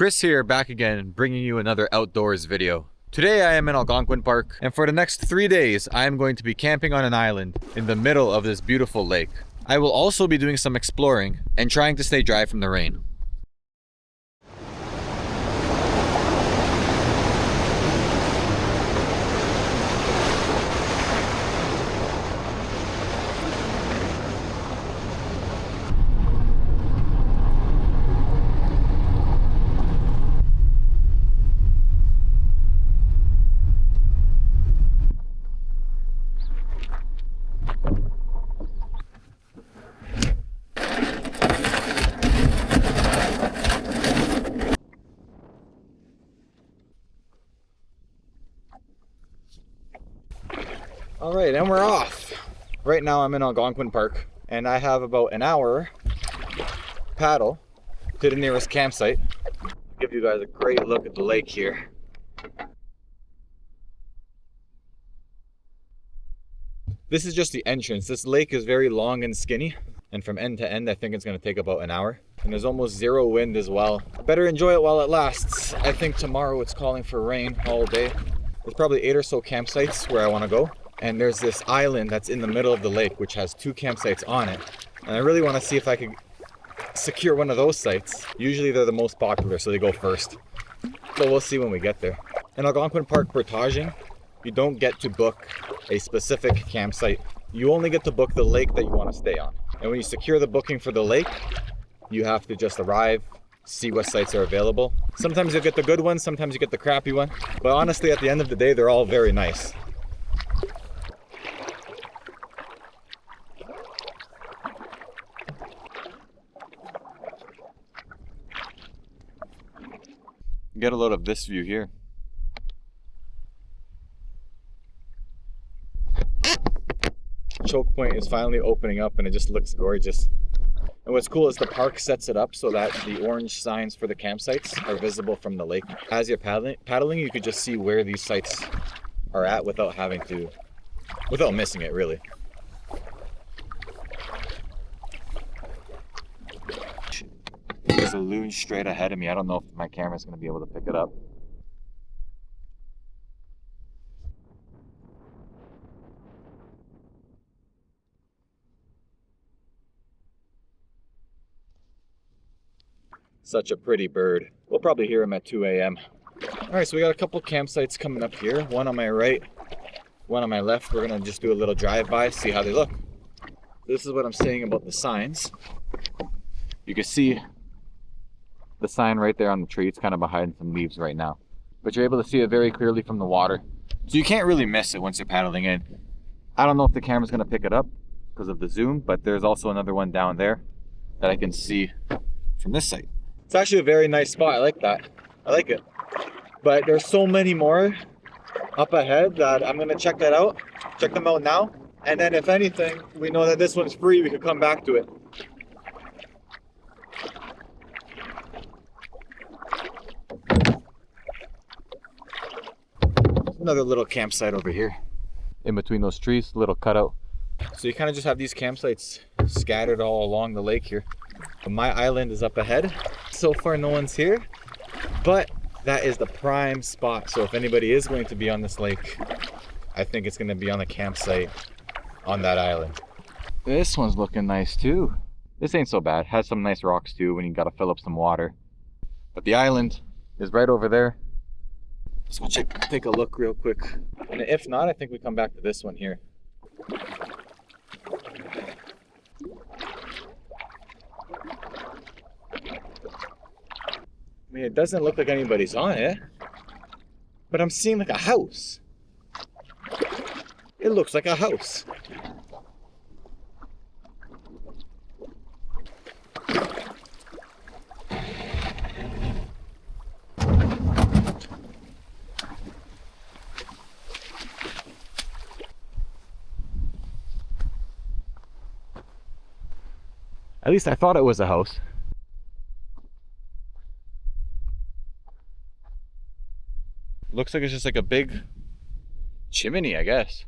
Chris here, back again, bringing you another outdoors video. Today I am in Algonquin Park, and for the next 3 days I am going to be camping on an island in the middle of this beautiful lake. I will also be doing some exploring and trying to stay dry from the rain. Alright, and we're off! Right now I'm in Algonquin Park, and I have about an hour paddle to the nearest campsite. I'll give you guys a great look at the lake here. This is just the entrance. This lake is very long and skinny, and from end to end I think it's going to take about an hour. And there's almost zero wind as well. Better enjoy it while it lasts. I think tomorrow it's calling for rain all day. There's probably 8 or so campsites where I want to go. And there's this island that's in the middle of the lake which has 2 campsites on it. And I really want to see if I could secure one of those sites. Usually they're the most popular, so they go first. So we'll see when we get there. In Algonquin Park portaging, you don't get to book a specific campsite. You only get to book the lake that you want to stay on. And when you secure the booking for the lake, you have to just arrive, see what sites are available. Sometimes you'll get the good one, sometimes you get the crappy one. But honestly, at the end of the day, they're all very nice. Get a load of this view here. Choke point is finally opening up and it just looks gorgeous. And what's cool is the park sets it up so that the orange signs for the campsites are visible from the lake. As you're paddling, you could just see where these sites are at without missing it really. There's a loon straight ahead of me. I don't know if my camera's going to be able to pick it up. Such a pretty bird. We'll probably hear him at 2 a.m. Alright, so we got a couple campsites coming up here. One on my right, one on my left. We're going to just do a little drive-by, see how they look. This is what I'm saying about the signs. You can see the sign right there on the tree. It's kind of behind some leaves right now, but you're able to see it very clearly from the water, so you can't really miss it once you're paddling in. I don't know if the camera's going to pick it up because of the zoom, but there's also another one down there that I can see from this site. It's actually a very nice spot. I like that. I like it, but there's so many more up ahead that I'm going to check them out now, and then if anything, we know that this one's free, we could come back to it. Another little campsite over here in between those trees, little cutout. So you kind of just have these campsites scattered all along the lake here. But my island is up ahead. So far no one's here, but that is the prime spot. So if anybody is going to be on this lake, I think it's going to be on the campsite on that island. This one's looking nice too. This ain't so bad. Has some nice rocks too when you got to fill up some water. But the island is right over there. Let's go take a look real quick. And if not, I think we come back to this one here. I mean, it doesn't look like anybody's on it, but I'm seeing like a house. It looks like a house. At least I thought it was a house. Looks like it's just like a big chimney, I guess.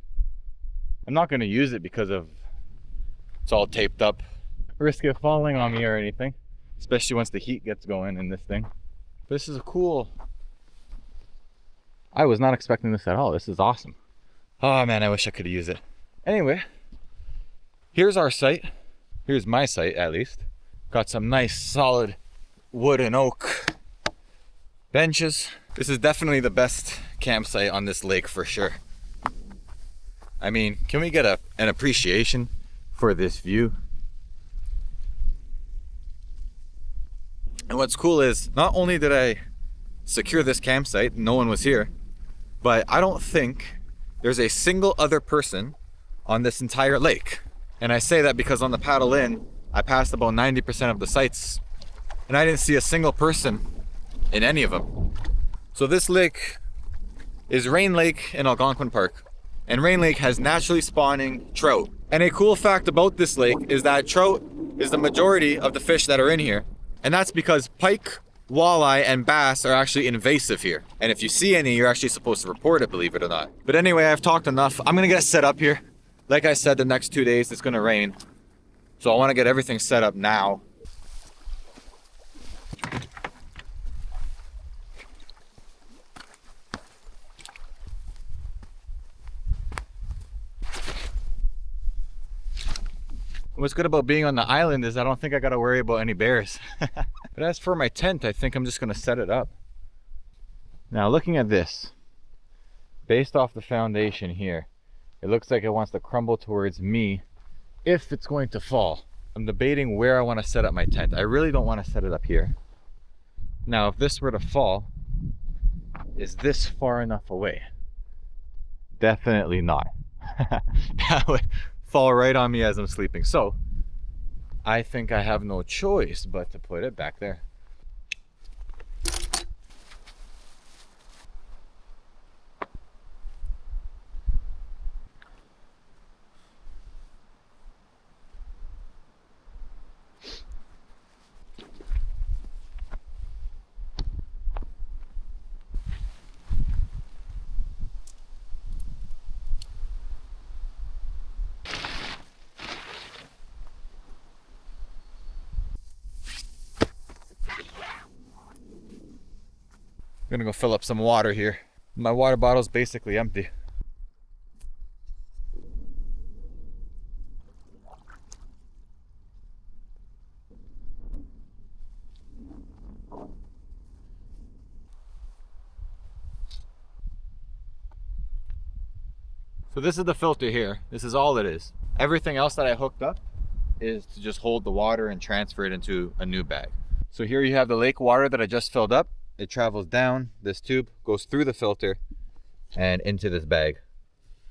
I'm not going to use it because it's all taped up. Risk it falling on me or anything, especially once the heat gets going in this thing. This is cool. I was not expecting this at all. This is awesome. Oh man, I wish I could use it. Anyway, here's our site. Here's my site, at least. Got some nice solid wood and oak benches. This is definitely the best campsite on this lake for sure. I mean, can we get an appreciation for this view? And what's cool is, not only did I secure this campsite, no one was here, but I don't think there's a single other person on this entire lake. And I say that because on the paddle in, I passed about 90% of the sites and I didn't see a single person in any of them. So this lake is Rain Lake in Algonquin Park. And Rain Lake has naturally spawning trout. And a cool fact about this lake is that trout is the majority of the fish that are in here. And that's because pike, walleye, and bass are actually invasive here. And if you see any, you're actually supposed to report it, believe it or not. But anyway, I've talked enough. I'm gonna get set up here. Like I said, the next 2 days it's gonna rain. So I wanna get everything set up now. What's good about being on the island is I don't think I gotta worry about any bears. But as for my tent, I think I'm just gonna set it up. Now looking at this, based off the foundation here, it looks like it wants to crumble towards me if it's going to fall. I'm debating where I want to set up my tent. I really don't want to set it up here. Now if this were to fall, is this far enough away? Definitely not. That would fall right on me as I'm sleeping. So I think I have no choice but to put it back there. I'm gonna go fill up some water here. My water bottle's basically empty. So this is the filter here. This is all it is. Everything else that I hooked up is to just hold the water and transfer it into a new bag. So here you have the lake water that I just filled up. It travels down this tube, goes through the filter and into this bag.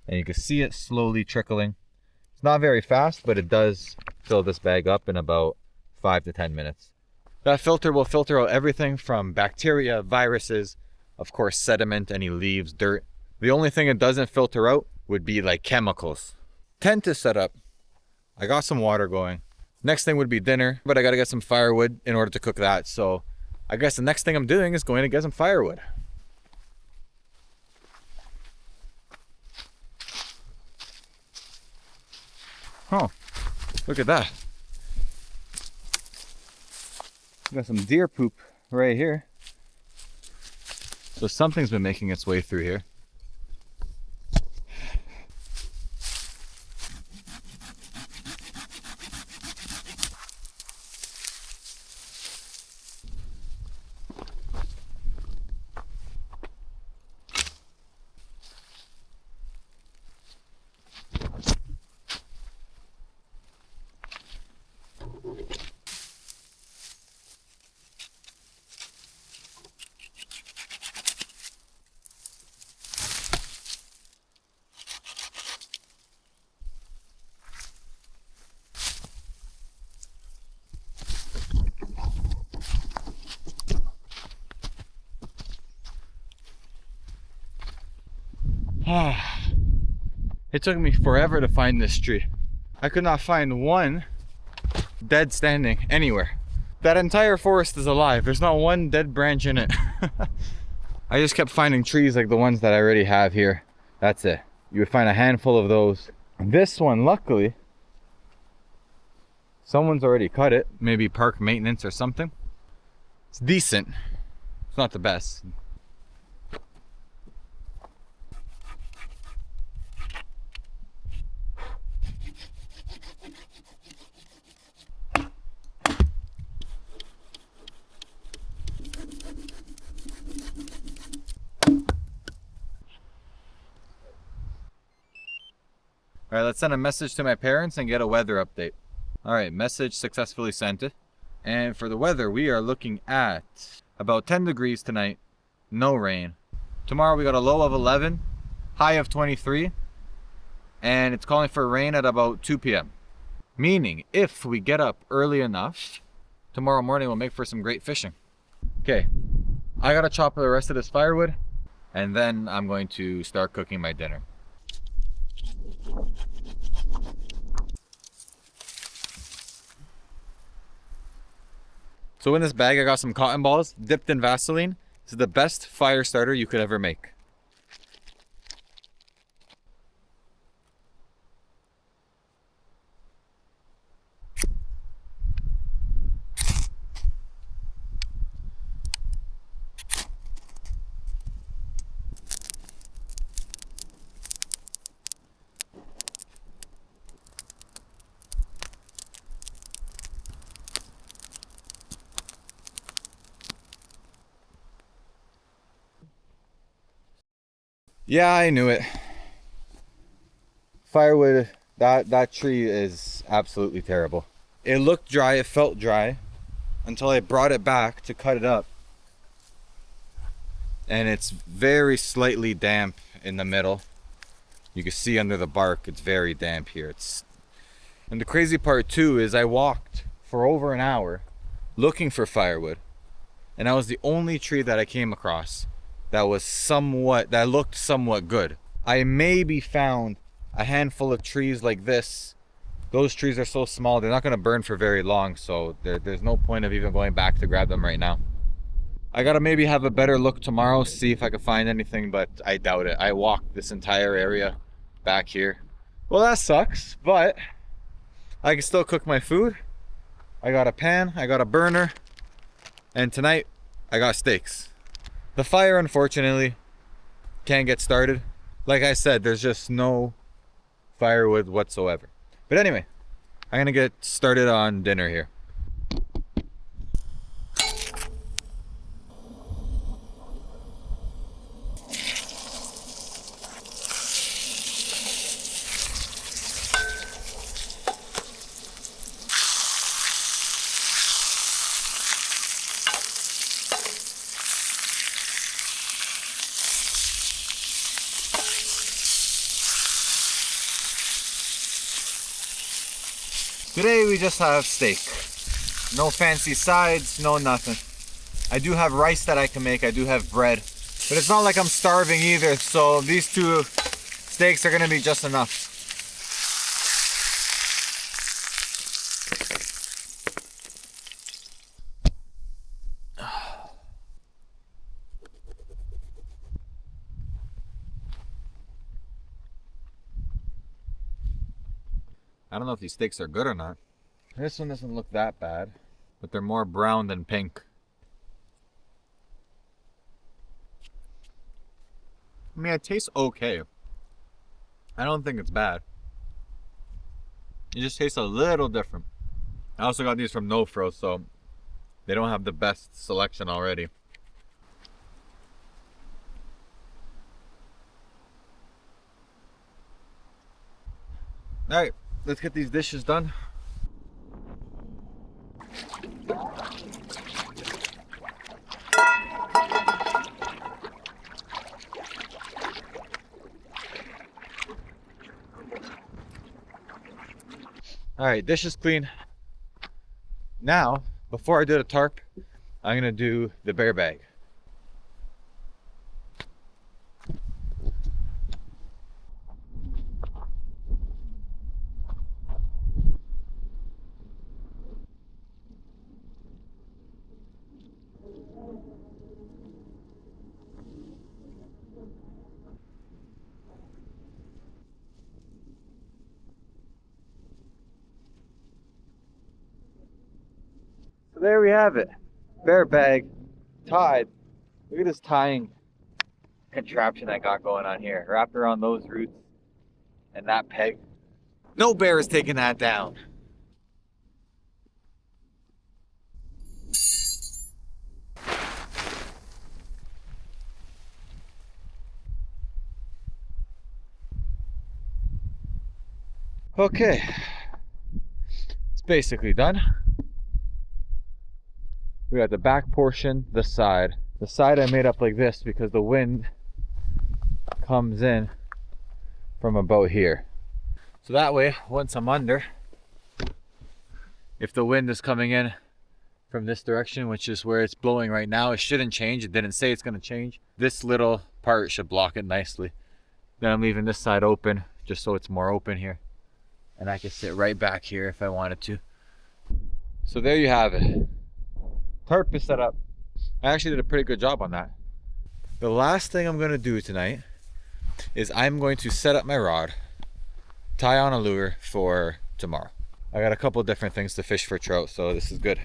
And you can see it slowly trickling. It's not very fast, but it does fill this bag up in about 5 to 10 minutes. That filter will filter out everything from bacteria, viruses, of course sediment, any leaves, dirt. The only thing it doesn't filter out would be like chemicals. Tent is set up. I got some water going. Next thing would be dinner, but I gotta get some firewood in order to cook that. So I guess the next thing I'm doing is going to get some firewood. Oh, look at that. Got some deer poop right here. So something's been making its way through here. It took me forever to find this tree. I could not find one dead standing anywhere. That entire forest is alive. There's not one dead branch in it. I just kept finding trees like the ones that I already have here. That's it. You would find a handful of those. This one, luckily, someone's already cut it. Maybe park maintenance or something. It's decent. It's not the best. All right, let's send a message to my parents and get a weather update. All right, message successfully sent it. And for the weather, we are looking at about 10 degrees tonight, no rain. Tomorrow we got a low of 11, high of 23, and it's calling for rain at about 2 p.m. Meaning, if we get up early enough, tomorrow morning will make for some great fishing. Okay, I gotta chop the rest of this firewood, and then I'm going to start cooking my dinner. So in this bag, I got some cotton balls dipped in Vaseline. This is the best fire starter you could ever make. Yeah, I knew it. Firewood, that tree is absolutely terrible. It looked dry, it felt dry, until I brought it back to cut it up. And it's very slightly damp in the middle. You can see under the bark, it's very damp here. And the crazy part too is I walked for over an hour looking for firewood. And that was the only tree that I came across that looked somewhat good. I maybe found a handful of trees like this. Those trees are so small, they're not gonna burn for very long, so there's no point of even going back to grab them right now. I gotta maybe have a better look tomorrow, see if I can find anything, but I doubt it. I walked this entire area back here. Well, that sucks, but I can still cook my food. I got a pan, I got a burner, and tonight I got steaks. The fire, unfortunately, can't get started. Like I said, there's just no firewood whatsoever. But anyway, I'm gonna get started on dinner here. Today we just have steak. No fancy sides, no nothing. I do have rice that I can make, I do have bread. But it's not like I'm starving either, so these two steaks are gonna be just enough. I don't know if these steaks are good or not. This one doesn't look that bad, but they're more brown than pink. I mean, it tastes okay. I don't think it's bad. It just tastes a little different. I also got these from No Froze, so they don't have the best selection already. Alright, let's get these dishes done. Alright, dish is clean. Now, before I do the tarp, I'm gonna do the bear bag. So there we have it. Bear bag tied Look at this tying contraption I got going on here. Wrapped around those roots and that peg. No bear is taking that down. Okay, it's basically done. We got the back portion, the side. The side I made up like this because the wind comes in from about here. So that way, once I'm under, if the wind is coming in from this direction, which is where it's blowing right now, it shouldn't change. It didn't say it's going to change. This little part should block it nicely. Then I'm leaving this side open just so it's more open here. And I can sit right back here if I wanted to. So there you have it. Tarp is set up. I actually did a pretty good job on that. The last thing I'm going to do tonight is I'm going to set up my rod, tie on a lure for tomorrow. I got a couple different things to fish for trout, so this is good.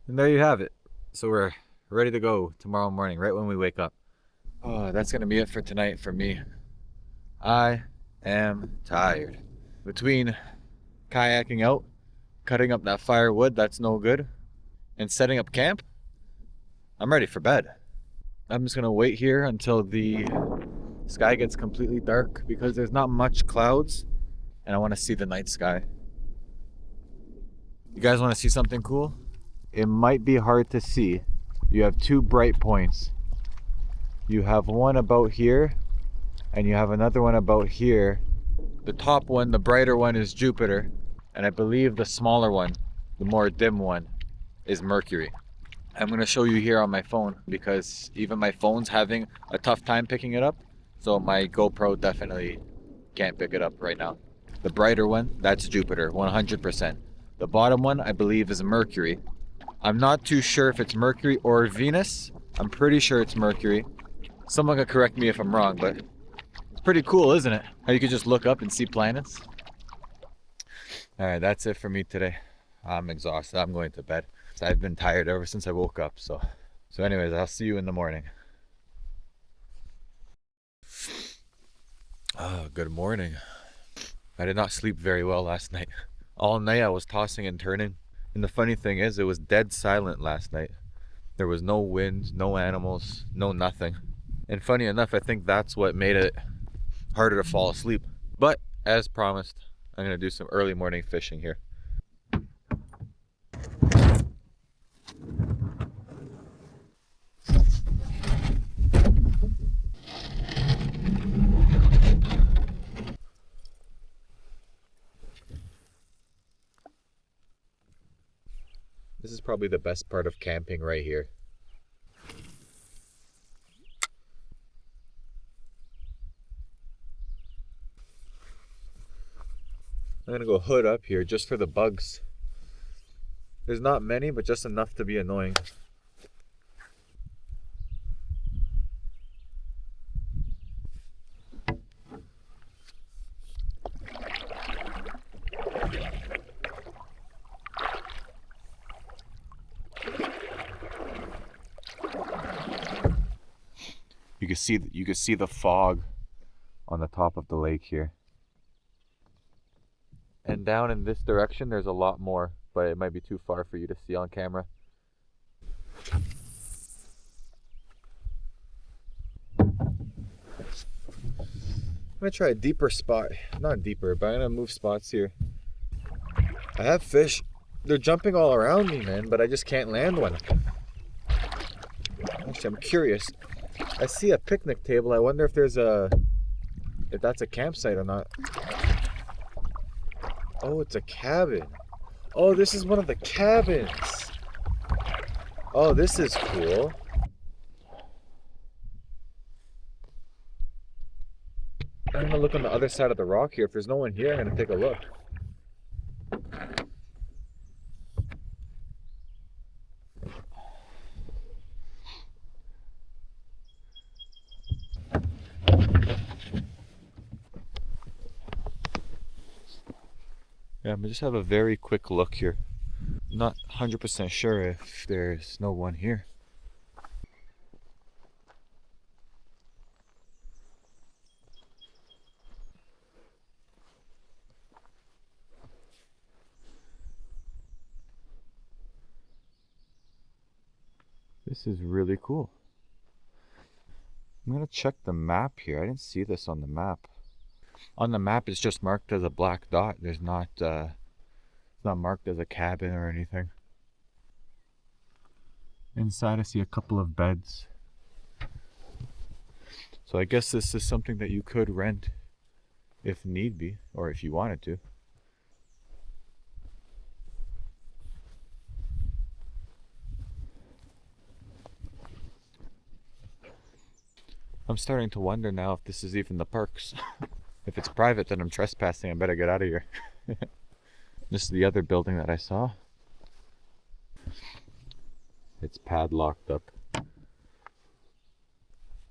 And there you have it. So we're ready to go tomorrow morning, right when we wake up. Oh, that's gonna be it for tonight for me. I am tired. Between kayaking out, cutting up that firewood that's no good, and setting up camp, I'm ready for bed. I'm just gonna wait here until the sky gets completely dark because there's not much clouds and I want to see the night sky. You guys want to see something cool? It might be hard to see. You have two bright points. You have one about here and you have another one about here. The top one, the brighter one, is Jupiter, and I believe the smaller one, the more dim one, is Mercury. I'm going to show you here on my phone because even my phone's having a tough time picking it up, so my GoPro definitely can't pick it up right now. The brighter one, that's Jupiter, 100%. The bottom one, I believe, is Mercury. I'm not too sure if it's Mercury or Venus. I'm pretty sure it's Mercury. Someone could correct me if I'm wrong, but it's pretty cool, isn't it? How you could just look up and see planets. Alright, that's it for me today. I'm exhausted. I'm going to bed. I've been tired ever since I woke up, so anyways, I'll see you in the morning. Oh, good morning. I did not sleep very well last night. All night I was tossing and turning. And the funny thing is, it was dead silent last night. There was no wind, no animals, no nothing. And funny enough, I think that's what made it harder to fall asleep. But as promised, I'm going to do some early morning fishing here. This is probably the best part of camping right here. I'm gonna go hood up here just for the bugs. There's not many, but just enough to be annoying. You can see the fog on the top of the lake here. And down in this direction there's a lot more, but it might be too far for you to see on camera. I'm gonna try a deeper spot. Not deeper, but I'm gonna move spots here. I have fish. They're jumping all around me, man, but I just can't land one. Actually, I'm curious. I see a picnic table. I wonder if that's a campsite or not. Oh, it's a cabin. Oh, this is one of the cabins. Oh, this is cool. I'm gonna look on the other side of the rock here. If there's no one here, I'm gonna take a look. Yeah, I'm gonna just have a very quick look here. Not 100% sure if there's no one here. This is really cool. I'm gonna check the map here. I didn't see this on the map. On the map, it's just marked as a black dot. There's not, it's not marked as a cabin or anything. Inside, I see a couple of beds. So I guess this is something that you could rent if need be, or if you wanted to. I'm starting to wonder now if this is even the parks. If it's private, then I'm trespassing. I better get out of here. This is the other building that I saw. It's padlocked up.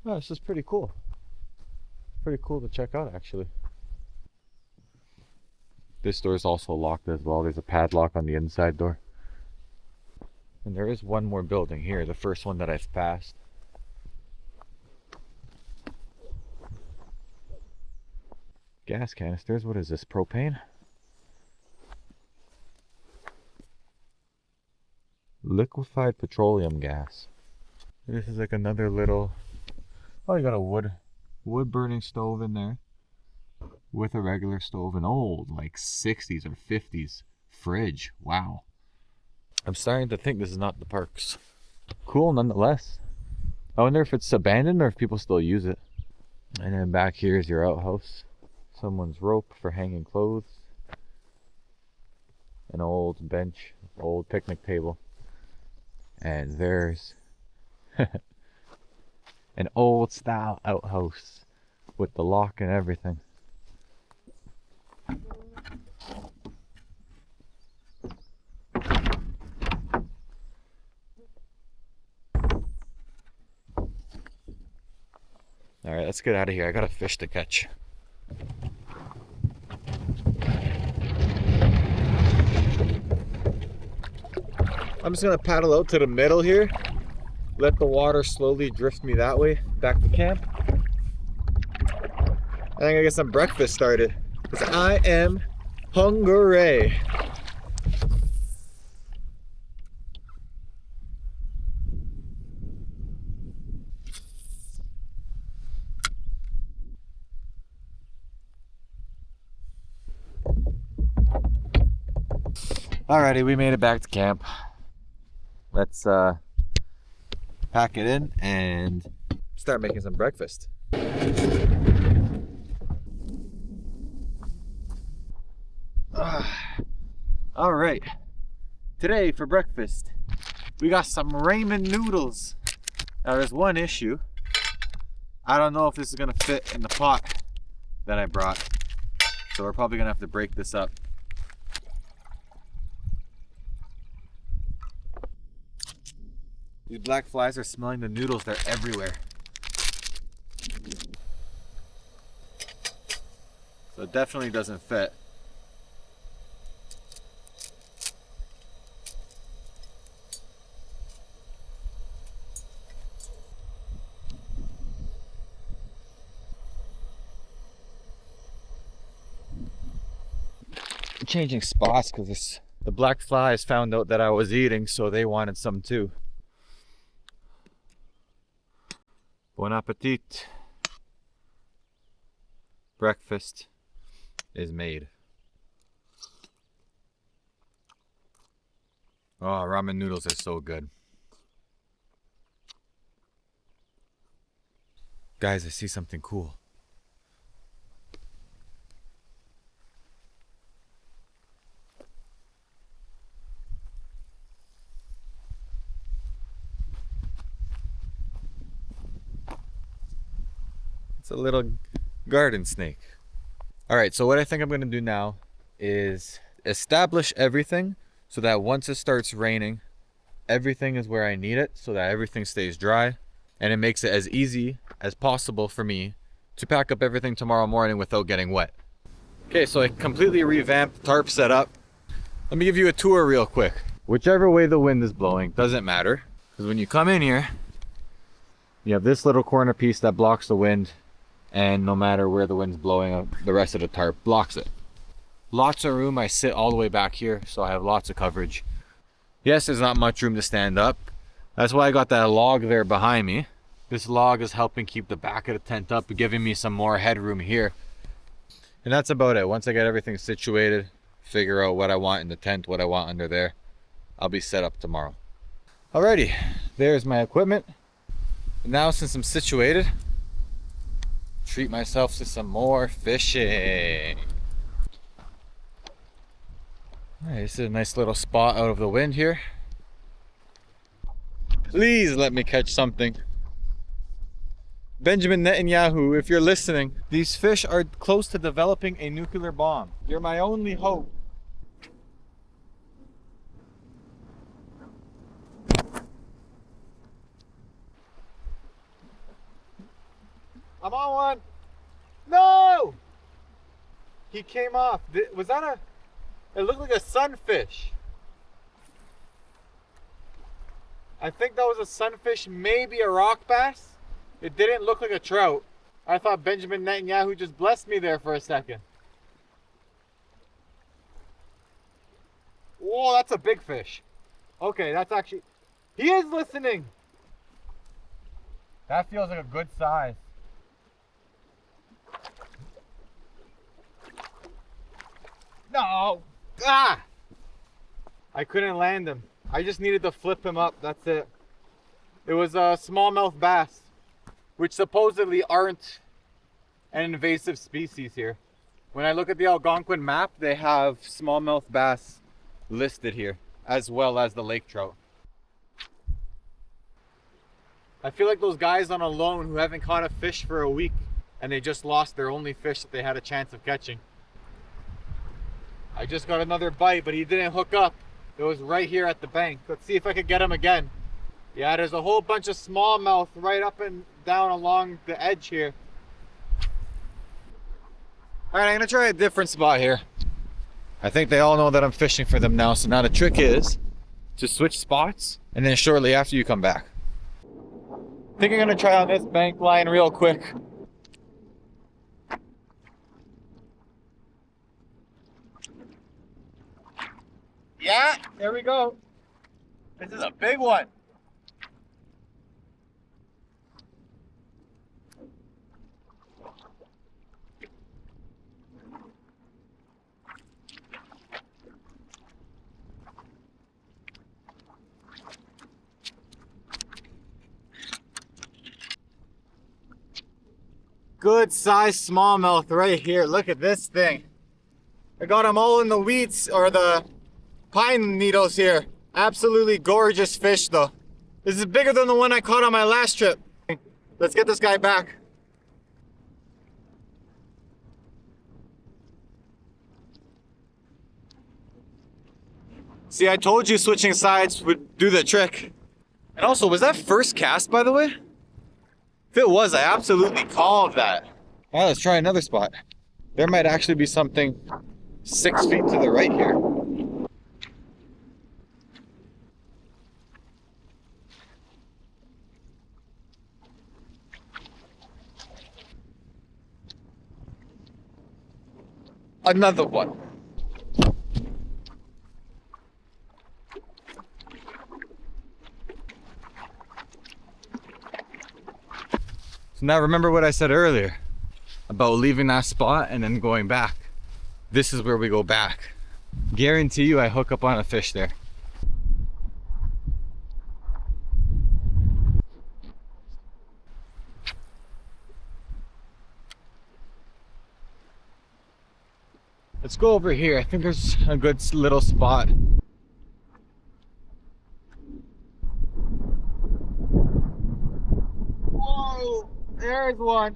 Oh, this is pretty cool. Pretty cool to check out, actually. This door is also locked as well. There's a padlock on the inside door. And there is one more building here, the first one that I've passed. Gas canisters, what is this, propane? Liquefied petroleum gas. This is like another little, oh, you got a wood burning stove in there with a regular stove, an old like 60s or 50s fridge. Wow. I'm starting to think this is not the parks. Cool nonetheless. I wonder if it's abandoned or if people still use it. And then back here is your outhouse. Someone's rope for hanging clothes. An old bench, old picnic table. And there's an old style outhouse with the lock and everything. Alright, let's get out of here. I got a fish to catch. I'm just gonna paddle out to the middle here, let the water slowly drift me that way back to camp. I'm gonna get some breakfast started because I am hungry. Alrighty, we made it back to camp. Let's pack it in and start making some breakfast. All right, today for breakfast we got some ramen noodles. Now there's one issue. I don't know if this is gonna fit in the pot that I brought, so we're probably gonna have to break this up. These black flies are smelling the noodles. They're everywhere. So it definitely doesn't fit. I'm changing spots because the black flies found out that I was eating, so they wanted some too. Bon appetit. Breakfast is made. Oh, ramen noodles are so good. Guys, I see something cool. It's a little garden snake. All right, so what I think I'm gonna do now is establish everything so that once it starts raining, everything is where I need it so that everything stays dry, and it makes it as easy as possible for me to pack up everything tomorrow morning without getting wet. Okay, so I completely revamped the tarp setup. Let me give you a tour real quick. Whichever way the wind is blowing, doesn't matter. Because when you come in here, you have this little corner piece that blocks the wind. And no matter where the wind's blowing, the rest of the tarp blocks it. Lots of room. I sit all the way back here, so I have lots of coverage. Yes, there's not much room to stand up. That's why I got that log there behind me. This log is helping keep the back of the tent up, giving me some more headroom here. And that's about it. Once I get everything situated, figure out what I want in the tent, what I want under there, I'll be set up tomorrow. Alrighty, there's my equipment. Now since I'm situated, treat myself to some more fishing. Alright, this is a nice little spot out of the wind here. Please let me catch something. Benjamin Netanyahu, if you're listening, these fish are close to developing a nuclear bomb. You're my only hope. I'm on one. No! He came off. Was that a... It looked like a sunfish. I think that was a sunfish, maybe a rock bass. It didn't look like a trout. I thought Benjamin Netanyahu just blessed me there for a second. Whoa, that's a big fish. Okay, that's actually... He is listening! That feels like a good size. No! Ah! I couldn't land him. I just needed to flip him up, that's it. It was a smallmouth bass, which supposedly aren't an invasive species here. When I look at the Algonquin map, they have smallmouth bass listed here, as well as the lake trout. I feel like those guys on a loan who haven't caught a fish for a week, and they just lost their only fish that they had a chance of catching. I just got another bite, but he didn't hook up. It was right here at the bank. Let's see if I could get him again. Yeah, there's a whole bunch of smallmouth right up and down along the edge here. All right, I'm gonna try a different spot here. I think they all know that I'm fishing for them now, so now the trick is to switch spots, and then shortly after you come back. I think I'm gonna try on this bank line real quick. Yeah, there we go. This is a big one. Good size smallmouth right here. Look at this thing. I got them all in the weeds or the pine needles here. Absolutely gorgeous fish though. This is bigger than the one I caught on my last trip. Let's get this guy back. See, I told you switching sides would do the trick. And also, was that first cast, by the way? If it was, I absolutely called that. All right, let's try another spot. There might actually be something 6 feet to the right here. Another one. So now remember what I said earlier about leaving that spot and then going back. This is where we go back. Guarantee you I hook up on a fish there. Let's go over here. I think there's a good little spot. Whoa, there's one.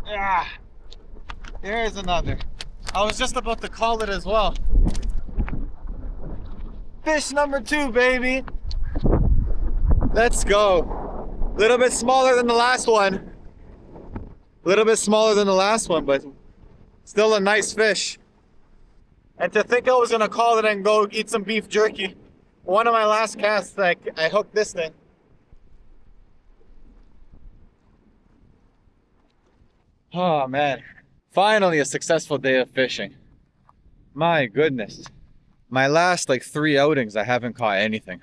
Yeah, there's another. I was just about to call it as well. Fish number 2, baby. Let's go. A little bit smaller than the last one. A little bit smaller than the last one, but still a nice fish. And to think I was gonna call it and go eat some beef jerky. One of my last casts, like, I hooked this thing. Oh man, finally a successful day of fishing. My goodness. My last like 3 outings, I haven't caught anything.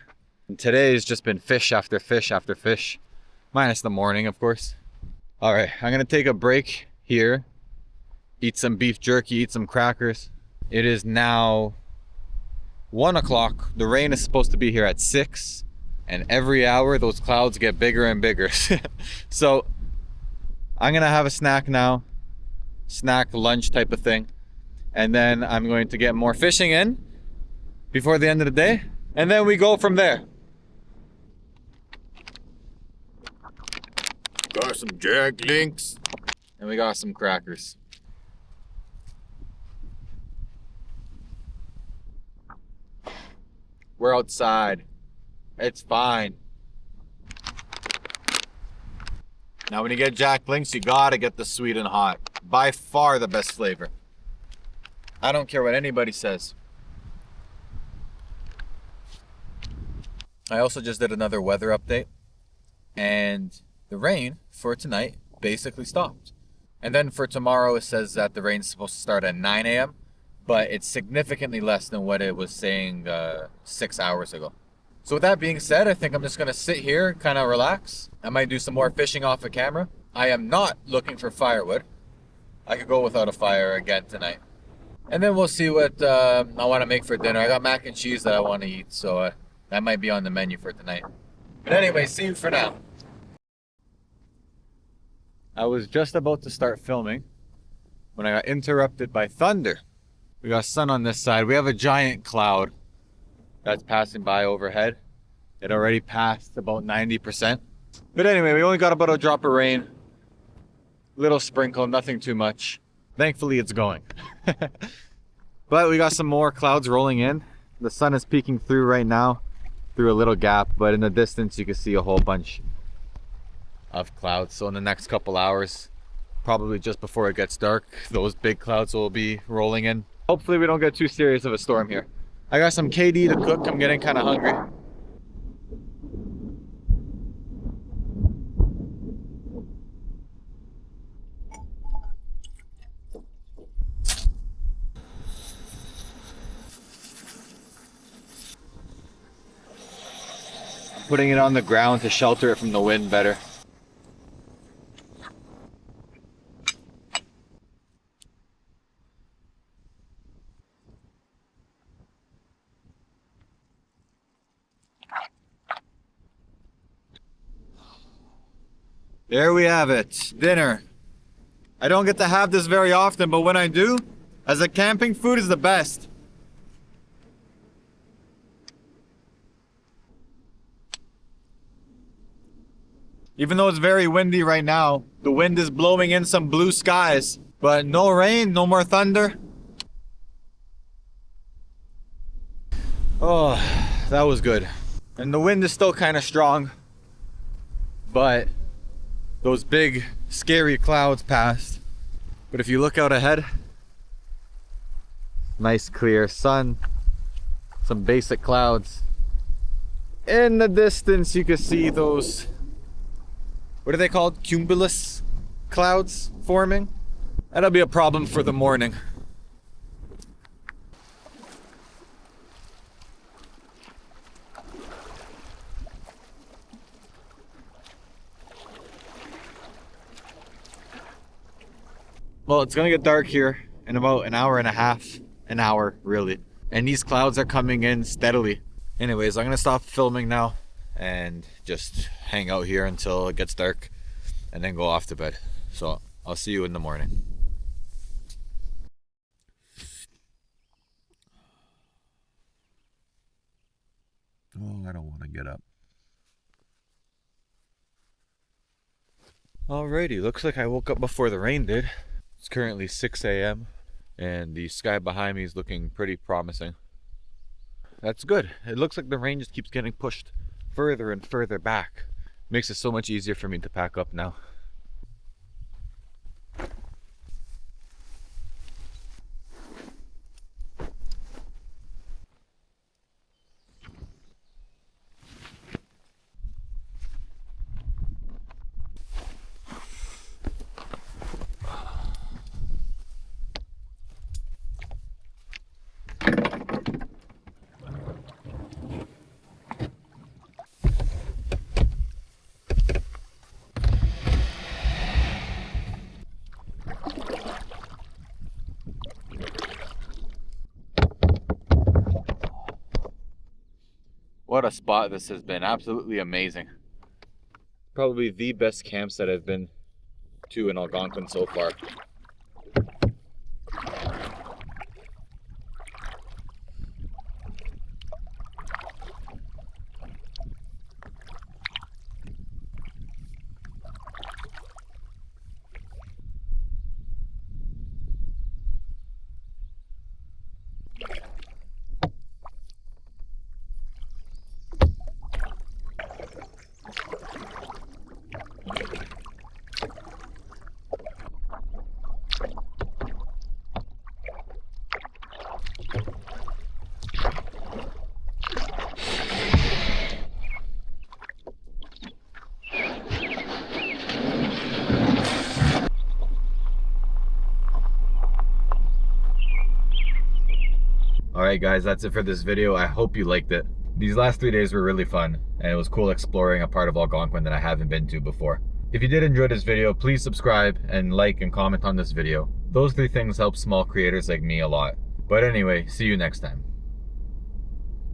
And today's just been fish after fish after fish. Minus the morning, of course. All right, I'm gonna take a break here. Eat some beef jerky, eat some crackers. It is now 1 o'clock. The rain is supposed to be here at 6. And every hour, those clouds get bigger and bigger. So I'm gonna have a snack now. Snack, lunch type of thing. And then I'm going to get more fishing in before the end of the day. And then we go from there. Got some Jack Links. And we got some crackers. We're outside. It's fine. Now when you get Jack Links, you gotta get the sweet and hot. By far the best flavor. I don't care what anybody says. I also just did another weather update. And the rain for tonight basically stopped. And then for tomorrow it says that the rain's supposed to start at 9 a.m. But it's significantly less than what it was saying 6 hours ago. So with that being said, I think I'm just gonna sit here, kind of relax. I might do some more fishing off the camera. I am not looking for firewood. I could go without a fire again tonight. And then we'll see what I want to make for dinner. I got mac and cheese that I want to eat, so that might be on the menu for tonight. But anyway, see you for now. I was just about to start filming when I got interrupted by thunder. We got sun on this side. We have a giant cloud that's passing by overhead. It already passed about 90%. But anyway, we only got about a drop of rain. Little sprinkle, nothing too much. Thankfully, it's going. But we got some more clouds rolling in. The sun is peeking through right now, through a little gap, but in the distance, you can see a whole bunch of clouds. So in the next couple hours, probably just before it gets dark, those big clouds will be rolling in. Hopefully we don't get too serious of a storm here. I got some KD to cook. I'm getting kind of hungry. Putting it on the ground to shelter it from the wind better. There we have it, dinner. I don't get to have this very often, but when I do, as a camping food is the best. Even though it's very windy right now, the wind is blowing in some blue skies, but no rain, no more thunder. Oh, that was good. And the wind is still kind of strong, but those big, scary clouds passed. But if you look out ahead, nice clear sun, some basic clouds. In the distance, you can see those, what are they called? Cumulus clouds forming. That'll be a problem for the morning. Well, it's gonna get dark here in about an hour and a half. An hour, really. And these clouds are coming in steadily. Anyways, I'm gonna stop filming now and just hang out here until it gets dark and then go off to bed. So I'll see you in the morning. Oh, I don't want to get up. Alrighty, looks like I woke up before the rain did. It's currently 6 a.m. and the sky behind me is looking pretty promising. That's good. It looks like the rain just keeps getting pushed further and further back. Makes it so much easier for me to pack up now. What a spot this has been. Absolutely amazing. Probably the best camps that I've been to in Algonquin so far. Alright guys, that's it for this video. I hope you liked it. These last 3 days were really fun, and it was cool exploring a part of Algonquin that I haven't been to before. If you did enjoy this video, please subscribe and like and comment on this video. Those 3 things help small creators like me a lot. But anyway, see you next time.